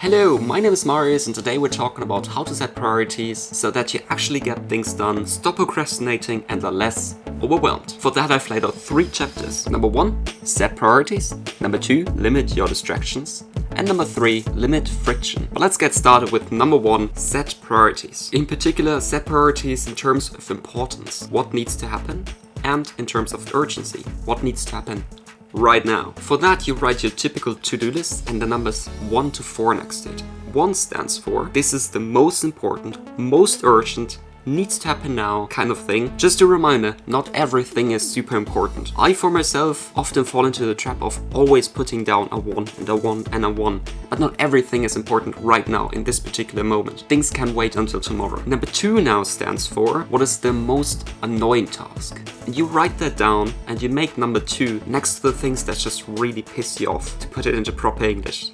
Hello, my name is Marius and today we're talking about how to set priorities so that you actually get things done, stop procrastinating and are less overwhelmed. For that I've laid out 3 chapters. Number 1, set priorities. Number 2, limit your distractions. And number 3, limit friction. But let's get started with number 1, set priorities. In particular, set priorities in terms of importance, what needs to happen, and in terms of urgency, what needs to happen right now. For that, you write your typical to-do list and the numbers 1 to 4 next to it. 1 stands for, this is the most important, most urgent, needs to happen now kind of thing. Just a reminder, not everything is super important. I, for myself, often fall into the trap of always putting down a 1 and a 1 and a 1. But not everything is important right now in this particular moment. Things can wait until tomorrow. Number 2 now stands for, what is the most annoying task? And you write that down and you make number 2 next to the things that just really piss you off, to put it into proper English.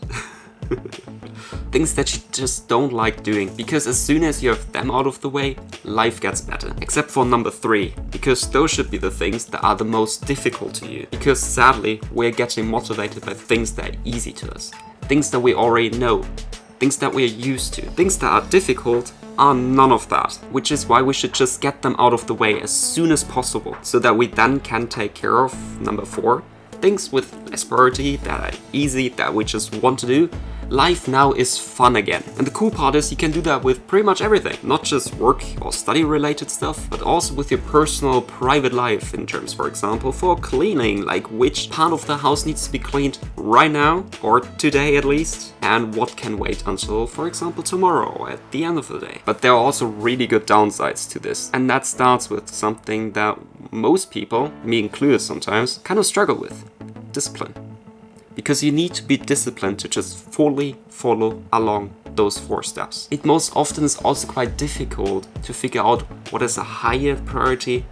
Things that you just don't like doing, because as soon as you have them out of the way, life gets better. Except for number 3, because those should be the things that are the most difficult to you. Because sadly, we're getting motivated by things that are easy to us. Things that we already know. Things that we're used to. Things that are difficult are none of that. Which is why we should just get them out of the way as soon as possible, so that we then can take care of number 4. Things with less priority, that are easy, that we just want to do. Life now is fun again. And the cool part is you can do that with pretty much everything. Not just work or study related stuff, but also with your personal private life in terms, for example, for cleaning, like which part of the house needs to be cleaned right now, or today at least, and what can wait until, for example, tomorrow or at the end of the day. But there are also really good downsides to this. And that starts with something that most people, me included sometimes, kind of struggle with. Discipline. Because you need to be disciplined to just fully follow along those 4 steps. It most often is also quite difficult to figure out what is a higher priority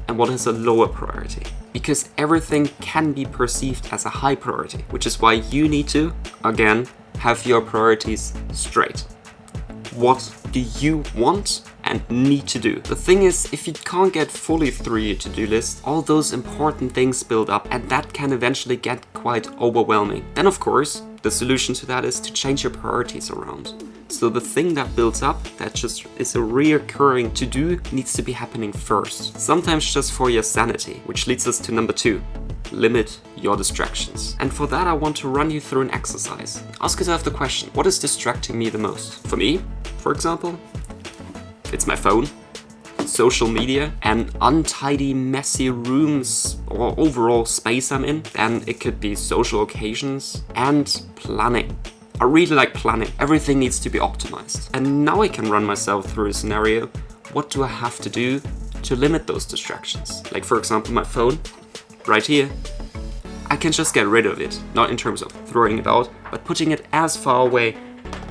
and what is a lower priority. Because everything can be perceived as a high priority, which is why you need to, again, have your priorities straight. What do you want and need to do? The thing is, if you can't get fully through your to-do list, all those important things build up and that can eventually get quite overwhelming. Then of course, the solution to that is to change your priorities around. So the thing that builds up, that just is a reoccurring to-do, needs to be happening first. Sometimes just for your sanity, which leads us to number 2. Limit your distractions. And for that I want to run you through an exercise. Ask yourself the question, what is distracting me the most? For me, for example, it's my phone, social media, and untidy, messy rooms or overall space I'm in. Then it could be social occasions and planning. I really like planning. Everything needs to be optimized. And now I can run myself through a scenario. What do I have to do to limit those distractions? Like for example, my phone, right here. I can just get rid of it. Not in terms of throwing it out, but putting it as far away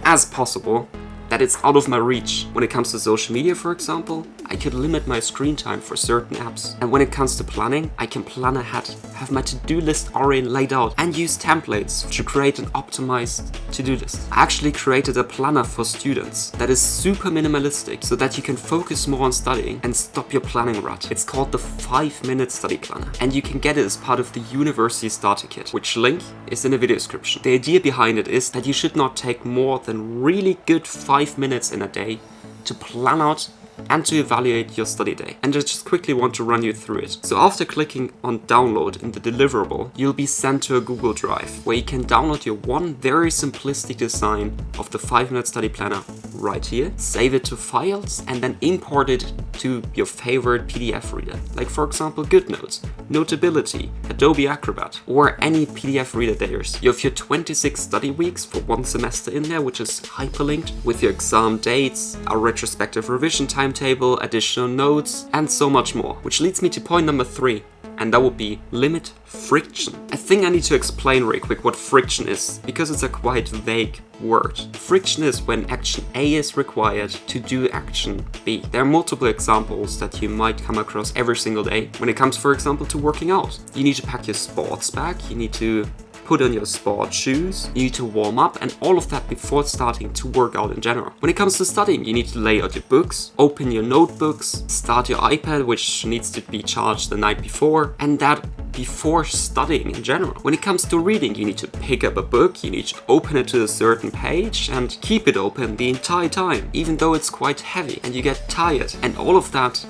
as possible that it's out of my reach. When it comes to social media, for example, I could limit my screen time for certain apps. And when it comes to planning, I can plan ahead, have my to-do list already laid out, and use templates to create an optimized to-do list. I actually created a planner for students that is super minimalistic so that you can focus more on studying and stop your planning rut. It's called the 5-minute study planner, and you can get it as part of the University Starter Kit, which link is in the video description. The idea behind it is that you should not take more than really good 5 minutes in a day to plan out and to evaluate your study day. And I just quickly want to run you through it. So after clicking on download in the deliverable, you'll be sent to a Google Drive where you can download your one very simplistic design of the 5-minute study planner right here, save it to files, and then import it to your favorite PDF reader. Like for example, GoodNotes, Notability, Adobe Acrobat, or any PDF reader there's. You have your 26 study weeks for 1 semester in there, which is hyperlinked with your exam dates, a retrospective revision timetable, additional notes, and so much more. Which leads me to point number 3, and that would be limit friction. I think I need to explain really quick what friction is, because it's a quite vague word. Friction is when action A is required to do action B. There are multiple examples that you might come across every single day when it comes, for example, to working out. You need to pack your sports bag, you need to put on your sport shoes, you need to warm up, and all of that before starting to work out in general. When it comes to studying, you need to lay out your books, open your notebooks, start your iPad, which needs to be charged the night before, and that before studying in general. When it comes to reading, you need to pick up a book, you need to open it to a certain page and keep it open the entire time, even though it's quite heavy and you get tired, and all of that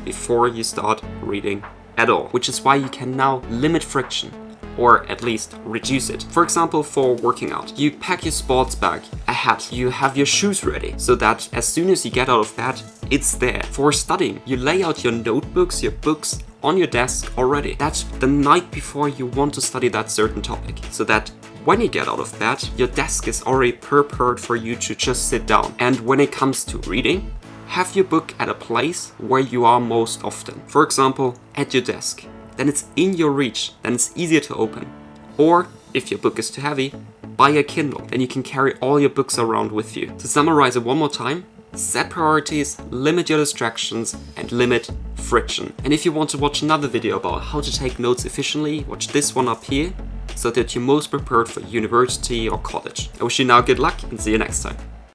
before you start reading at all. Which is why you can now limit friction, or at least reduce it. For example, for working out, you pack your sports bag, a hat, you have your shoes ready, so that as soon as you get out of bed, it's there. For studying, you lay out your notebooks, your books on your desk already. That's the night before you want to study that certain topic, so that when you get out of bed, your desk is already prepared for you to just sit down. And when it comes to reading, have your book at a place where you are most often. For example, at your desk. Then it's in your reach, then it's easier to open. Or, if your book is too heavy, buy a Kindle, then you can carry all your books around with you. To summarize it one more time, set priorities, limit your distractions, and limit friction. And if you want to watch another video about how to take notes efficiently, watch this one up here, so that you're most prepared for university or college. I wish you now good luck and see you next time.